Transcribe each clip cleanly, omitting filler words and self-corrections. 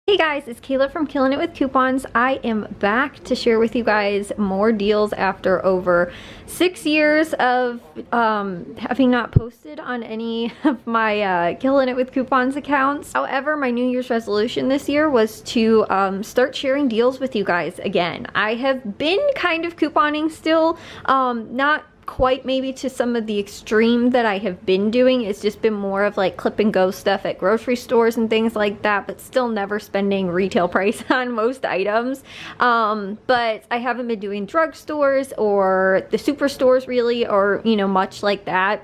Hey guys, it's Kayla from Killing It with Coupons. I am back to share with you guys more deals after over 6 years of having not posted on any of my Killing It with Coupons accounts. However, my New Year's resolution this year was to start sharing deals with you guys again. I have been kind of couponing still, not quite maybe to some of the extreme that I have been doing. It's just been more of like clip and go stuff at grocery stores and things like that, but still never spending retail price on most items. But I haven't been doing drugstores or the superstores really, or much like that.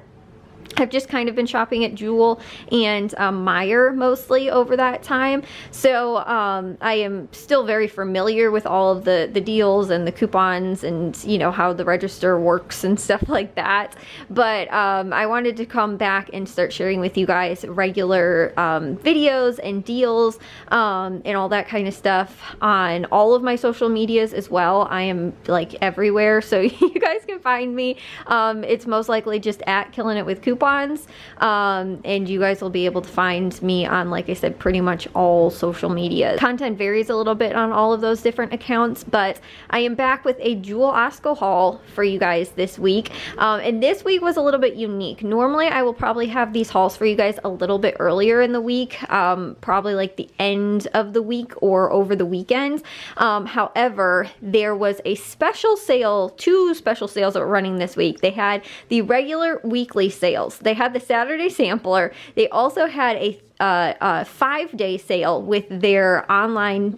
I've just kind of been shopping at Jewel and Meijer mostly over that time. So I am still very familiar with all of the deals and the coupons and how the register works and stuff like that. But I wanted to come back and start sharing with you guys regular videos and deals and all that kind of stuff on all of my social medias as well. I am like everywhere, so you guys can find me. It's most likely just at Killing It with Coupons. And you guys will be able to find me on, like I said, pretty much all social media. Content varies a little bit on all of those different accounts, but I am back with a Jewel-Osco haul for you guys this week. And this week was a little bit unique. Normally I will probably have these hauls for you guys a little bit earlier in the week, probably like the end of the week or over the weekend. However, there was a special sale, two special sales that were running this week. They had the regular weekly sales. They had the Saturday sampler. They also had a 5-day sale with their online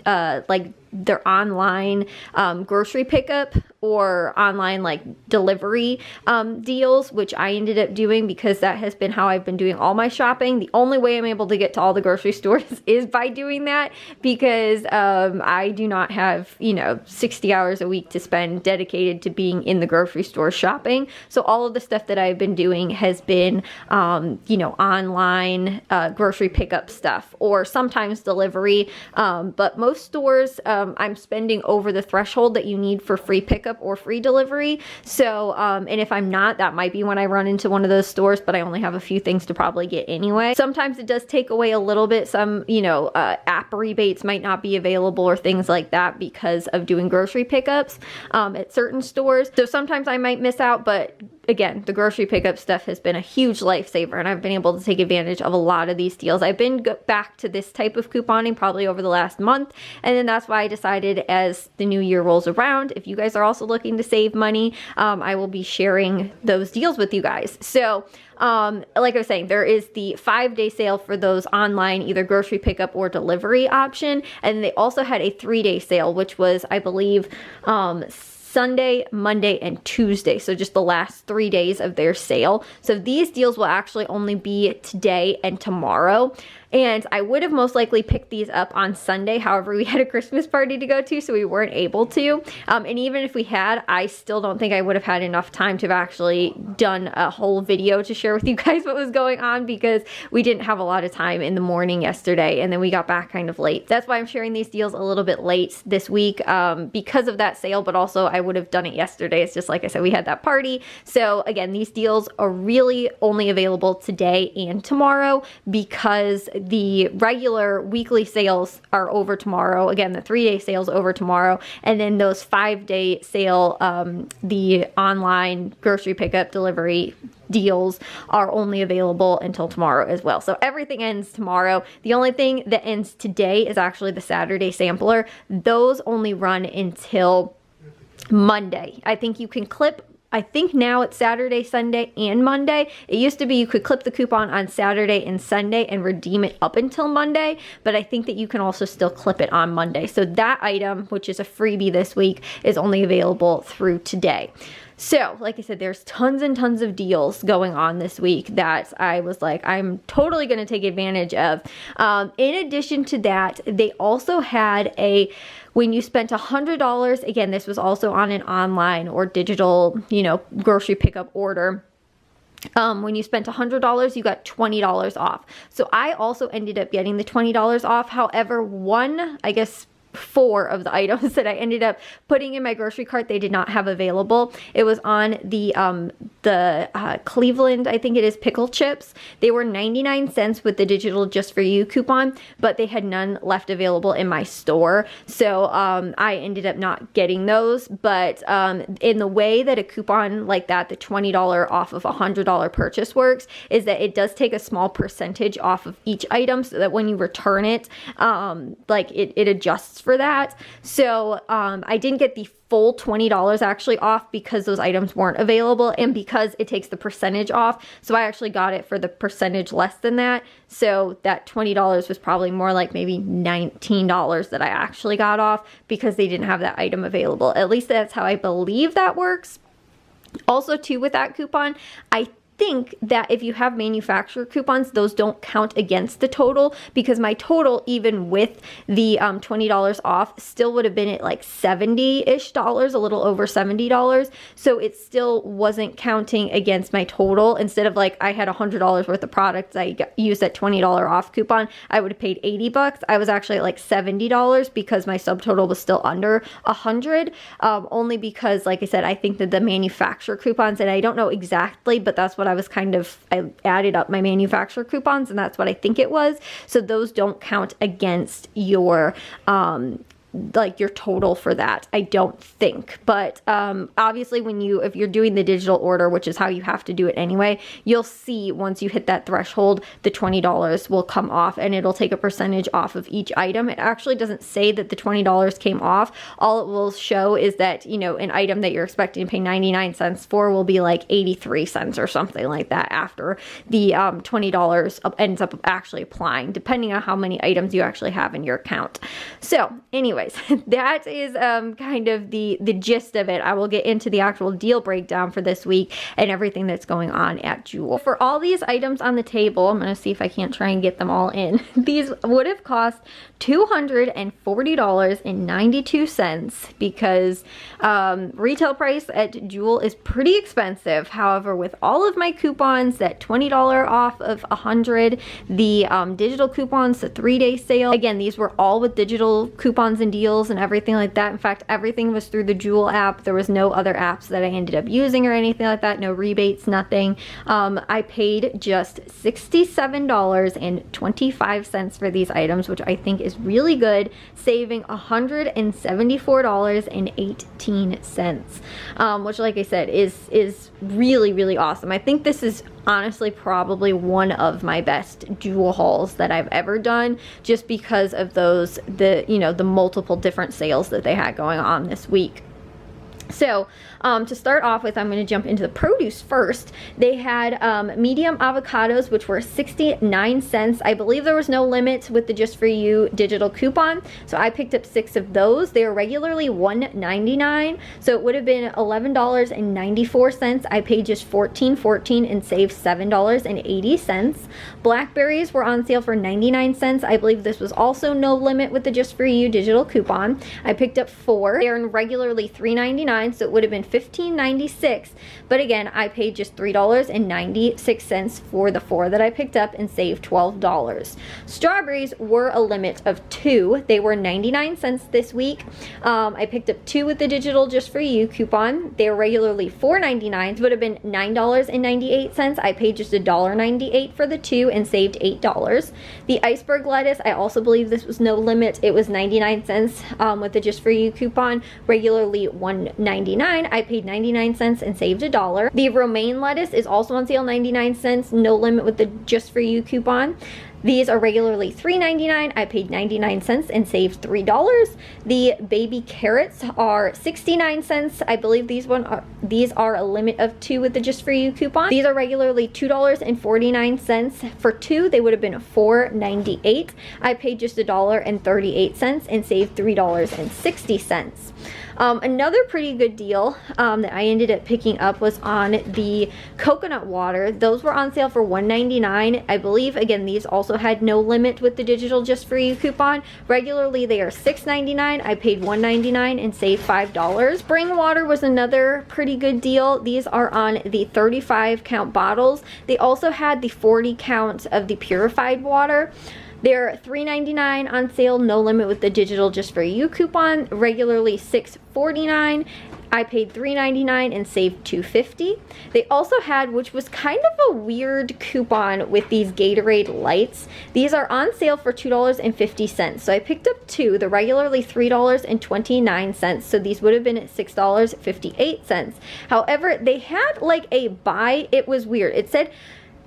grocery pickup or online delivery deals, which I ended up doing because that has been how I've been doing all my shopping. The only way I'm able to get to all the grocery stores is by doing that, because I do not have 60 hours a week to spend dedicated to being in the grocery store shopping. So all of the stuff that I've been doing has been online grocery pickup stuff, or sometimes delivery, but most stores I'm spending over the threshold that you need for free pickup or free delivery. So and if I'm not, that might be when I run into one of those stores, but I only have a few things to probably get anyway. Sometimes it does take away a little bit. Some app rebates might not be available or things like that because of doing grocery pickups at certain stores. So sometimes I might miss out, but again, the grocery pickup stuff has been a huge lifesaver, and I've been able to take advantage of a lot of these deals. I've been back to this type of couponing probably over the last month, and then that's why I decided as the new year rolls around, if you guys are also looking to save money, I will be sharing those deals with you guys. So like I was saying, there is the 5-day sale for those online either grocery pickup or delivery option, and they also had a 3-day sale, which was, I believe, Sunday, Monday, and Tuesday. So just the last 3 days of their sale. So these deals will actually only be today and tomorrow. And I would have most likely picked these up on Sunday. However, we had a Christmas party to go to, so we weren't able to. And even if we had, I still don't think I would have had enough time to have actually done a whole video to share with you guys what was going on, because we didn't have a lot of time in the morning yesterday, and then we got back kind of late. That's why I'm sharing these deals a little bit late this week, because of that sale, but also I would have done it yesterday. It's just like I said, we had that party. So again, these deals are really only available today and tomorrow, because the regular weekly sales are over tomorrow. Again, the 3-day sales over tomorrow, and then those 5-day sale, the online grocery pickup delivery deals are only available until tomorrow as well. So everything ends tomorrow. The only thing that ends today is actually the Saturday sampler. Those only run until Monday. I think you can clip, I think now it's Saturday, Sunday, and Monday. It used to be you could clip the coupon on Saturday and Sunday and redeem it up until Monday, but I think that you can also still clip it on Monday. So that item, which is a freebie this week, is only available through today. So, like I said, there's tons and tons of deals going on this week that I was like, I'm totally going to take advantage of. In addition to that, they also had when you spent $100, again, this was also on an online or digital, grocery pickup order. When you spent $100, you got $20 off. So I also ended up getting the $20 off. However, one, I guess, 4 of the items that I ended up putting in my grocery cart they did not have available. It was on the Cleveland, I think it is, pickle chips. They were 99 cents with the digital Just For You coupon, but they had none left available in my store. So I ended up not getting those. But in the way that a coupon like that, the $20 off of a $100 purchase works, is that it does take a small percentage off of each item, so that when you return it, like it adjusts for that. So I didn't get the full $20 actually off because those items weren't available, and because it takes the percentage off. So I actually got it for the percentage less than that. So that $20 was probably more like maybe $19 that I actually got off because they didn't have that item available. At least that's how I believe that works. Also too, with that coupon, I think that if you have manufacturer coupons, those don't count against the total, because my total, even with the $20 off, still would have been at like $70-ish, a little over $70. So it still wasn't counting against my total. Instead of like I had $100 worth of products, I used that $20 off coupon, I would have paid 80 bucks. I was actually at like $70 because my subtotal was still under 100. Only because, like I said, I think that the manufacturer coupons, and I don't know exactly, but that's what I added up my manufacturer coupons, and that's what I think it was. So those don't count against your like your total for that, I don't think. But obviously if you're doing the digital order, which is how you have to do it anyway, you'll see once you hit that threshold, the $20 will come off, and it'll take a percentage off of each item. It actually doesn't say that the $20 came off. All it will show is that, you know, an item that you're expecting to pay 99 cents for will be like 83 cents or something like that after the $20 ends up actually applying, depending on how many items you actually have in your account. So anyways, that is kind of the gist of it. I will get into the actual deal breakdown for this week and everything that's going on at Jewel. For all these items on the table, I'm going to see if I can't try and get them all in. These would have cost $240.92 because retail price at Jewel is pretty expensive. However, with all of my coupons, that $20 off of 100, the digital coupons, the 3-day sale, again, these were all with digital coupons and deals and everything like that. In fact, everything was through the Jewel app. There was no other apps that I ended up using or anything like that. No rebates, nothing. I paid just $67.25 for these items, which I think is really good, saving $174.18, which, like I said, is really, really awesome. I think this is honestly probably one of my best Jewel hauls that I've ever done, just because of the multiple different sales that they had going on this week. So to start off with, I'm going to jump into the produce first. They had medium avocados, which were 69 cents. I believe there was no limit with the Just For You digital coupon, so I picked up 6 of those. They were regularly $1.99, so it would have been $11.94. I paid just $14.14 and saved $7.80. Blackberries were on sale for 99 cents. I believe this was also no limit with the Just For You digital coupon. I picked up 4. They are regularly $3.99. So it would have been $15.96, but again, I paid just $3.96 for the 4 that I picked up and saved $12. Strawberries were a limit of 2. They were 99 cents this week. I picked up 2 with the digital Just For You coupon. They were regularly $4.99, would have been $9.98. I paid just $1.98 for the 2 and saved $8. The iceberg lettuce, I also believe this was no limit. It was 99 cents with the Just For You coupon, regularly $1.99. I paid 99 cents and saved $1. The romaine lettuce is also on sale, 99 cents, no limit with the Just For You coupon. These are regularly $3.99. I paid 99 cents and saved $3. The baby carrots are 69 cents. I believe these are a limit of 2 with the Just For You coupon. These are regularly $2.49. For 2, they would have been $4.98. I paid just $1.38 and saved $3.60. Another pretty good deal that I ended up picking up was on the coconut water. Those were on sale for $1.99. I believe, again, these also had no limit with the digital Just For You coupon. Regularly, they are $6.99. I paid $1.99 and saved $5. Spring water was another pretty good deal. These are on the 35 count bottles. They also had the 40 count of the purified water. They're $3.99 on sale, no limit with the digital just for you coupon, regularly $6.49. I paid $3.99 and saved $2.50. They also had, which was kind of a weird coupon with these Gatorade lights. These are on sale for $2.50. So I picked up two. They're regularly $3.29. So these would have been at $6.58. However, they had like a buy. It was weird. It said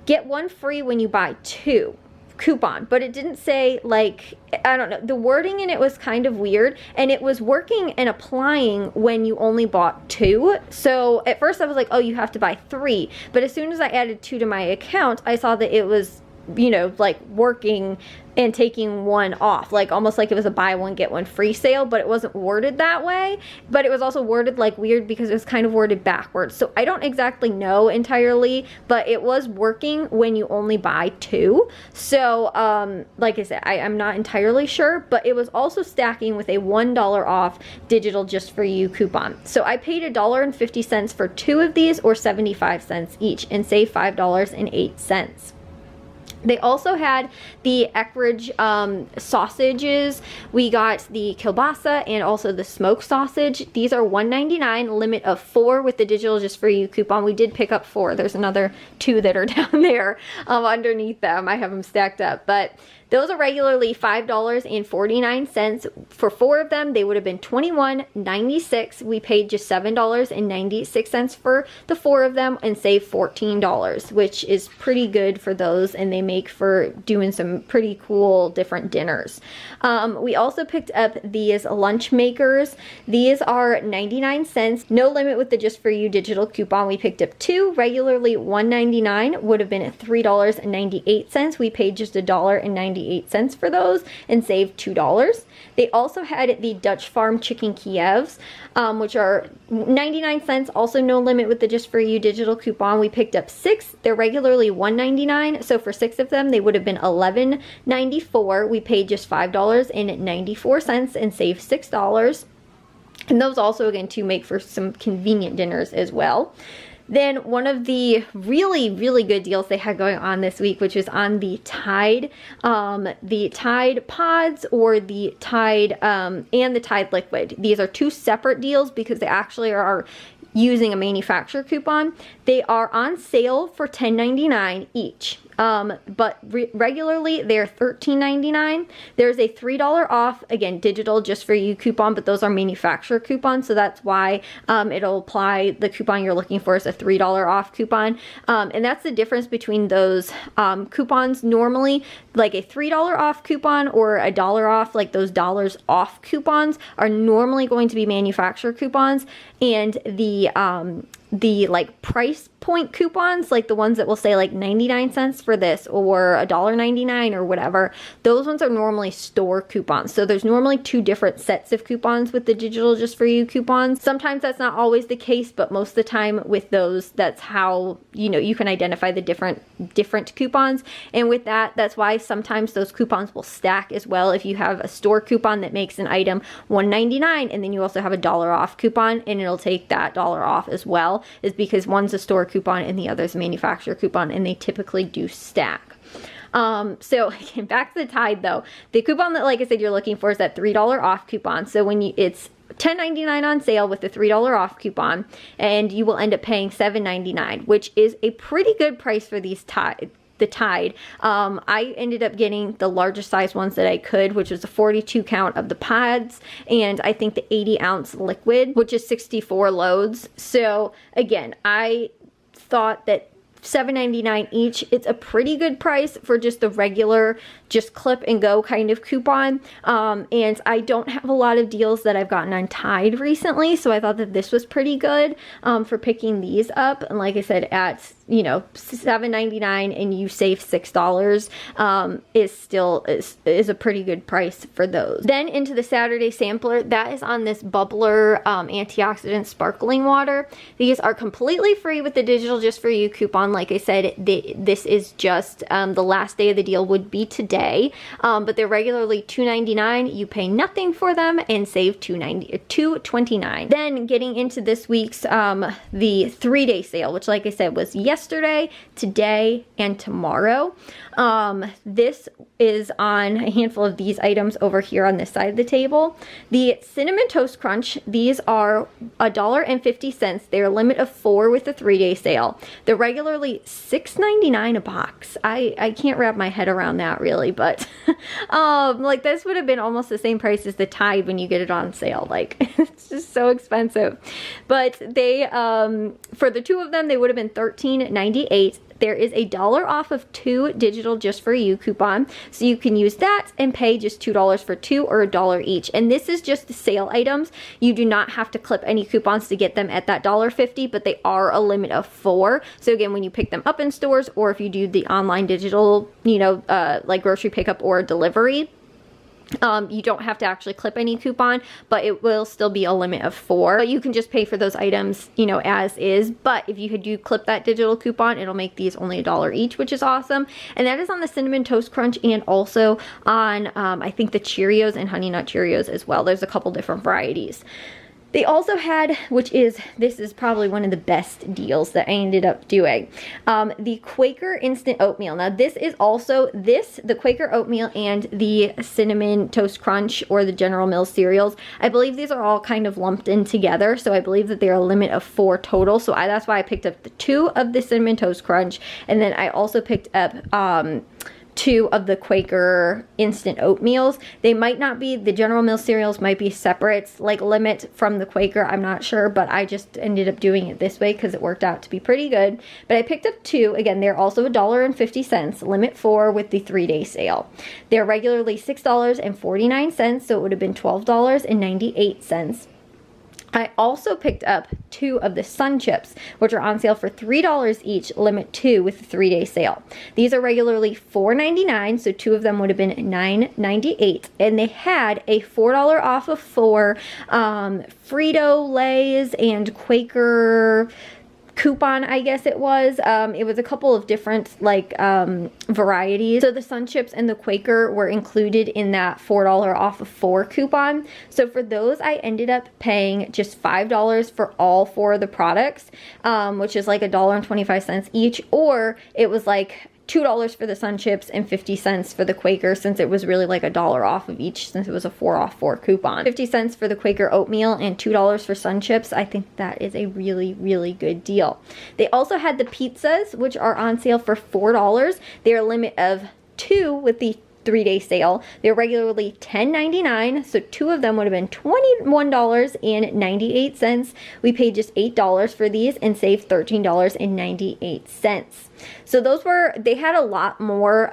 get one free when you buy two coupon, but it didn't say, like, I don't know, the wording in it was kind of weird, and it was working and applying when you only bought two. So at first I was like, oh, you have to buy three, but as soon as I added two to my account, I saw that it was, you know, like working and taking one off, like almost like it was a buy one get one free sale, but it wasn't worded that way. But it was also worded like weird because it was kind of worded backwards. So I don't exactly know entirely, but it was working when you only buy two. So like I said, I'm not entirely sure, but it was also stacking with a $1 off digital just for you coupon. So I paid $1.50 for two of these, or 75 cents each, and saved $5.08. They also had the Eckridge sausages. We got the kielbasa and also the smoked sausage. These are $1.99, limit of 4 with the digital just for you coupon. We did pick up 4. There's another 2 that are down there underneath them. I have them stacked up, but those are regularly $5.49. For 4 of them, they would have been $21.96. We paid just $7.96 for the 4 of them and saved $14, which is pretty good for those, and they make for doing some pretty cool different dinners. We also picked up these lunch makers. These are 99 cents, no limit with the just for you digital coupon. We picked up 2, regularly $1.99, would have been at $3.98. We paid just $1.98 for those and saved $2. They also had the Dutch Farm chicken Kievs, which are 99 cents, also no limit with the just for you digital coupon. We picked up 6. They're regularly $1.99, so for 6 of them they would have been $11.94. We paid just $5.94 and saved $6. And those also, again, to make for some convenient dinners as well. Then one of the really, really good deals they had going on this week, which was on the Tide pods, or the Tide and the Tide liquid. These are 2 separate deals because they actually are using a manufacturer coupon. They are on sale for $10.99 each. But regularly they're $13.99. There's a $3 off, again, digital just for you coupon, but those are manufacturer coupons, so that's why it'll apply. The coupon you're looking for is a $3 off coupon, and that's the difference between those coupons. Normally, like a $3 off coupon or a $1 off, like those dollars off coupons are normally going to be manufacturer coupons, and the like price point coupons, like the ones that will say like 99 cents for this or $1.99 or whatever, those ones are normally store coupons. So there's normally 2 different sets of coupons with the digital just for you coupons. Sometimes that's not always the case, but most of the time with those, that's how, you know, you can identify the different coupons. And with that, that's why sometimes those coupons will stack as well. If you have a store coupon that makes an item $1.99 and then you also have a $1 off coupon, and it'll take that $1 off as well, is because one's a store coupon and the other's a manufacturer coupon, and they typically do stack. So again, back to the Tide though. The coupon that, like I said, you're looking for is that $3 off coupon. So when it's $10.99 on sale with the $3 off coupon, and you will end up paying $7.99, which is a pretty good price for these the Tide. I ended up getting the largest size ones that I could, which was a 42 count of the pods, and I think the 80 ounce liquid, which is 64 loads. So again, I thought that $7.99 each, it's a pretty good price for just the regular, just clip and go kind of coupon. And I don't have a lot of deals that I've gotten on Tide recently, so I thought that this was pretty good for picking these up. And like I said, at, you know, $7.99 and you save $6 is still is a pretty good price for those. Then into the Saturday sampler, that is on this bubbler antioxidant sparkling water. These are completely free with the digital just for you coupon. Like I said, this is just the last day of the deal would be today, but they're regularly $2.99. You pay nothing for them and save $2.29. Then getting into this week's the 3-day sale, which like I said was yesterday. yesterday, today, and tomorrow. This is on a handful of these items over here on this side of the table. The Cinnamon Toast Crunch, these are $1.50. They're a limit of 4 with the 3-day sale. They're regularly $6.99 a box. I can't wrap my head around that really, but like this would have been almost the same price as the Tide when you get it on sale. Like it's just so expensive. But they, for the 2 of them, they would have been $13.98. There is a $1 off of 2 digital just for you coupon. So you can use that and pay just $2 for 2 or $1 each. And this is just the sale items. You do not have to clip any coupons to get them at that $1.50, but they are a limit of 4. So again, when you pick them up in stores or if you do the online digital, you know, like grocery pickup or delivery, you don't have to actually clip any coupon, but it will still be a limit of 4. But you can just pay for those items, you know, as is. But if you do clip that digital coupon, it'll make these only $1 each, which is awesome. And that is on the Cinnamon Toast Crunch and also on, I think, the Cheerios and Honey Nut Cheerios as well. There's a couple different varieties. They also had, this is probably one of the best deals that I ended up doing, the Quaker Instant Oatmeal. Now this is also, the Quaker Oatmeal and the Cinnamon Toast Crunch or the General Mills cereals, I believe these are all kind of lumped in together, so I believe that they're a limit of 4 total, so that's why I picked up the 2 of the Cinnamon Toast Crunch, and then I also picked up 2 of the Quaker Instant Oatmeals. They might not be, the General Mills cereals might be separate, like limit from the Quaker, I'm not sure, but I just ended up doing it this way because it worked out to be pretty good. But I picked up 2, again, they're also $1.50, limit 4 with the 3-day sale. They're regularly $6.49, so it would have been $12.98. I also picked up 2 of the Sun Chips, which are on sale for $3 each, limit 2 with the 3-day sale. These are regularly $4.99, so 2 of them would have been $9.98, and they had a $4 off of 4 Frito-Lays and Quaker coupon, I guess it was. It was a couple of different like varieties. So the Sun Chips and the Quaker were included in that $4 off of 4 coupon. So for those, I ended up paying just $5 for all 4 of the products, which is like $1.25 each, or it was like $2 for the Sun Chips and 50 cents for the Quaker, since it was really like $1 off of each, since it was a 4 off 4 coupon. 50 cents for the Quaker Oatmeal and $2 for Sun Chips. I think that is a really, really good deal. They also had the pizzas, which are on sale for $4. They're a limit of 2 with the 3-day sale. They're regularly $10.99, so 2 of them would have been $21.98. We paid just $8 for these and saved $13.98. So those were, they had a lot more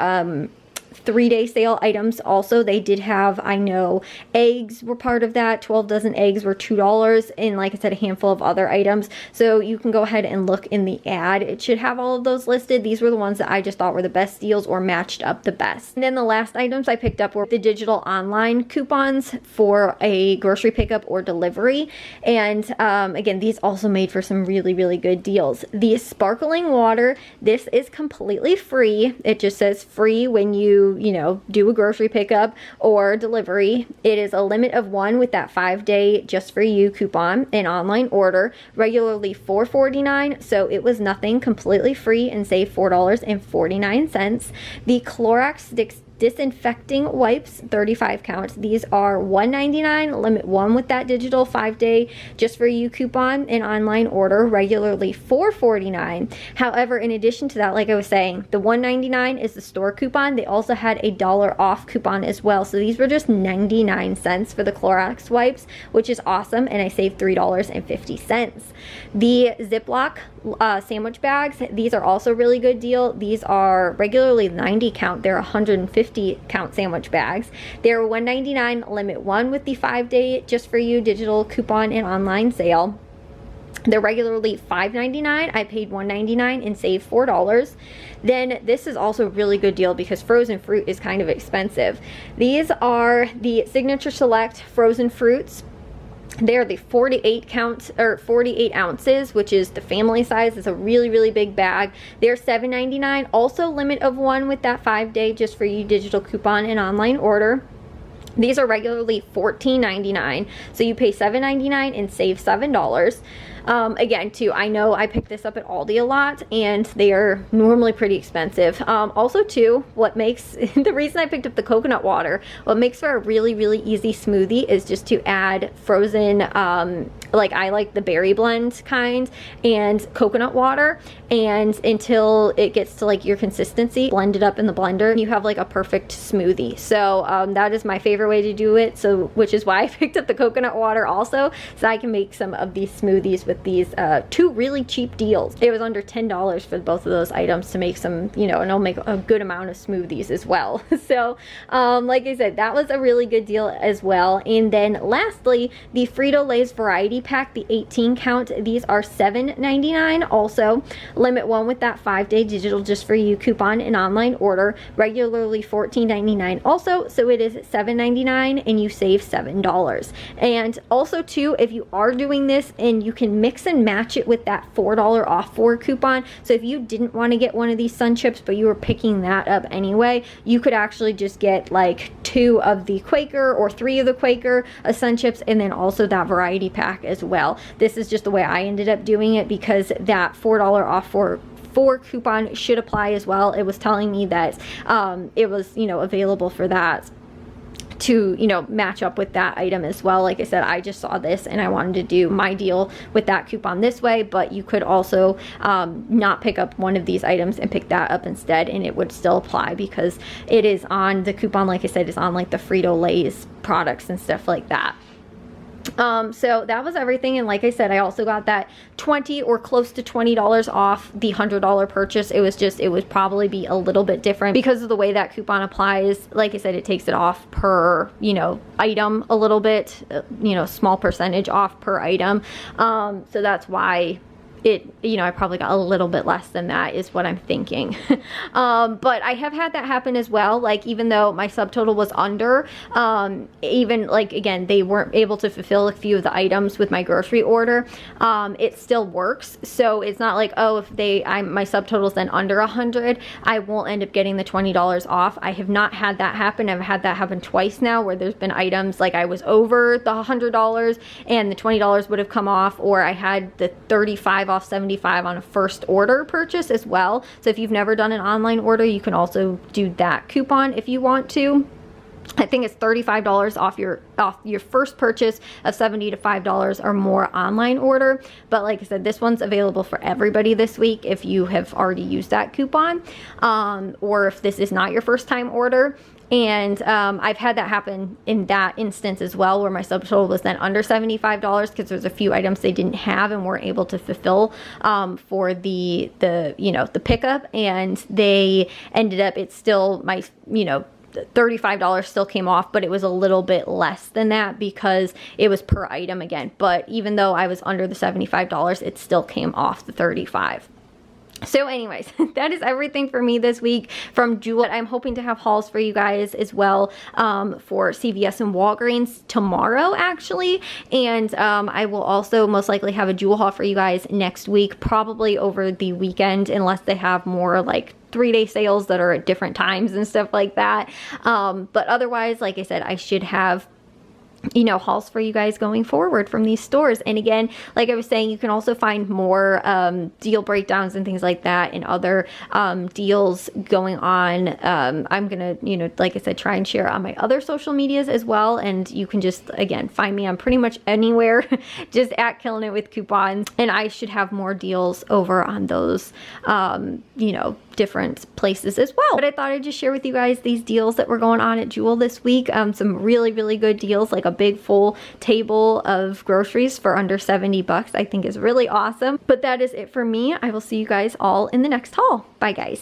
3-day sale items also. They did have, I know, eggs were part of that. 12 dozen eggs were $2, and like I said, a handful of other items. So you can go ahead and look in the ad. It should have all of those listed. These were the ones that I just thought were the best deals or matched up the best. And then the last items I picked up were the digital online coupons for a grocery pickup or delivery. And again, these also made for some really, really good deals. The sparkling water, this is completely free. It just says free when you know, do a grocery pickup or delivery. It is a limit of 1 with that 5-day just for you coupon, an online order, regularly $4.49, so it was nothing, completely free, and saved $4.49. The Clorox disinfecting wipes, 35 count. These are $1.99, limit 1 with that digital 5-day just for you coupon, an online order, regularly $4.49. However, in addition to that, like I was saying, the $1.99 is the store coupon. They also had a $1 off coupon as well. So these were just 99 cents for the Clorox wipes, which is awesome, and I saved $3.50. The Ziploc sandwich bags, these are also a really good deal. These are regularly 90 count. They're 150 count sandwich bags. They're $1.99, limit 1 with the 5-day just for you digital coupon and online sale. They're regularly $5.99. I paid $1.99 and saved $4. Then this is also a really good deal because frozen fruit is kind of expensive. These are the Signature Select frozen fruits. They're the 48 count or 48 ounces, which is the family size. It's a really, really big bag. They're $7.99. Also limit of 1 with that 5-day just for you digital coupon and online order. These are regularly $14.99, so you pay $7.99 and save $7. Again, too, I know I picked this up at Aldi a lot, and they are normally pretty expensive. Also, too, what makes the reason I picked up the coconut water, what makes for a really, really easy smoothie is just to add frozen, like I like the berry blend kind, and coconut water, and until it gets to like your consistency, blend it up in the blender, and you have like a perfect smoothie. So that is my favorite way to do it. So, which is why I picked up the coconut water also, so I can make some of these smoothies with these two really cheap deals. It was under $10 for both of those items to make some, you know, and I'll make a good amount of smoothies as well. So like I said, that was a really good deal as well. And then lastly, the Frito-Lay's variety pack, the 18 count, these are $7.99. Also limit one with that 5-day digital just for you coupon and online order, regularly $14.99 also, so it is $7.99 and you save $7. And also too, if you are doing this, and you can mix and match it with that $4 off for coupon. So if you didn't want to get one of these Sun Chips, but you were picking that up anyway, you could actually just get like 2 of the Quaker or 3 of the Quaker Sun Chips, and then also that variety pack as well. This is just the way I ended up doing it, because that $4 off for coupon should apply as well. It was telling me that it was, you know, available for that to, you know, match up with that item as well. Like I said, I just saw this and I wanted to do my deal with that coupon this way, but you could also not pick up one of these items and pick that up instead, and it would still apply because it is on the coupon. Like I said, is on like the Frito-Lay's products and stuff like that. So that was everything, and like I said, I also got that 20 or close to $20 off the $100 purchase. It would probably be a little bit different because of the way that coupon applies. Like I said, it takes it off per, you know, item a little bit, you know, small percentage off per item. So that's why it, you know, I probably got a little bit less than that is what I'm thinking. But I have had that happen as well. Like, even though my subtotal was under, even like, again, they weren't able to fulfill a few of the items with my grocery order, it still works. So it's not like, oh, if my subtotal is then under 100, I won't end up getting the $20 off. I have not had that happen. I've had that happen twice now, where there's been items like I was over the $100 and the $20 would have come off, or I had the 35 off 75 on a first order purchase as well. So if you've never done an online order, you can also do that coupon if you want to. I think it's $35 off your first purchase of $70 to $5 or more online order. But like I said, this one's available for everybody this week if you have already used that coupon, or if this is not your first time order. And I've had that happen in that instance as well, where my subtotal was then under $75 because there's a few items they didn't have and weren't able to fulfill for the you know, the pickup, and they ended up, it's still my, you know, $35 still came off, but it was a little bit less than that because it was per item again. But even though I was under the $75, it still came off the $35. So anyways, that is everything for me this week from Jewel. I'm hoping to have hauls for you guys as well for CVS and Walgreens tomorrow, actually. And I will also most likely have a Jewel haul for you guys next week, probably over the weekend, unless they have more like 3-day sales that are at different times and stuff like that. But otherwise, like I said, I should have, you know, hauls for you guys going forward from these stores. And again, like I was saying, you can also find more deal breakdowns and things like that and other deals going on. I'm gonna, you know, like I said, try and share on my other social medias as well, and you can just, again, find me on pretty much anywhere just at Killing It with Coupons, and I should have more deals over on those you know, different places as well. But I thought I'd just share with you guys these deals that were going on at Jewel this week. Some really, really good deals, like a big full table of groceries for under 70 bucks, I think is really awesome. But that is it for me. I will see you guys all in the next haul. Bye guys.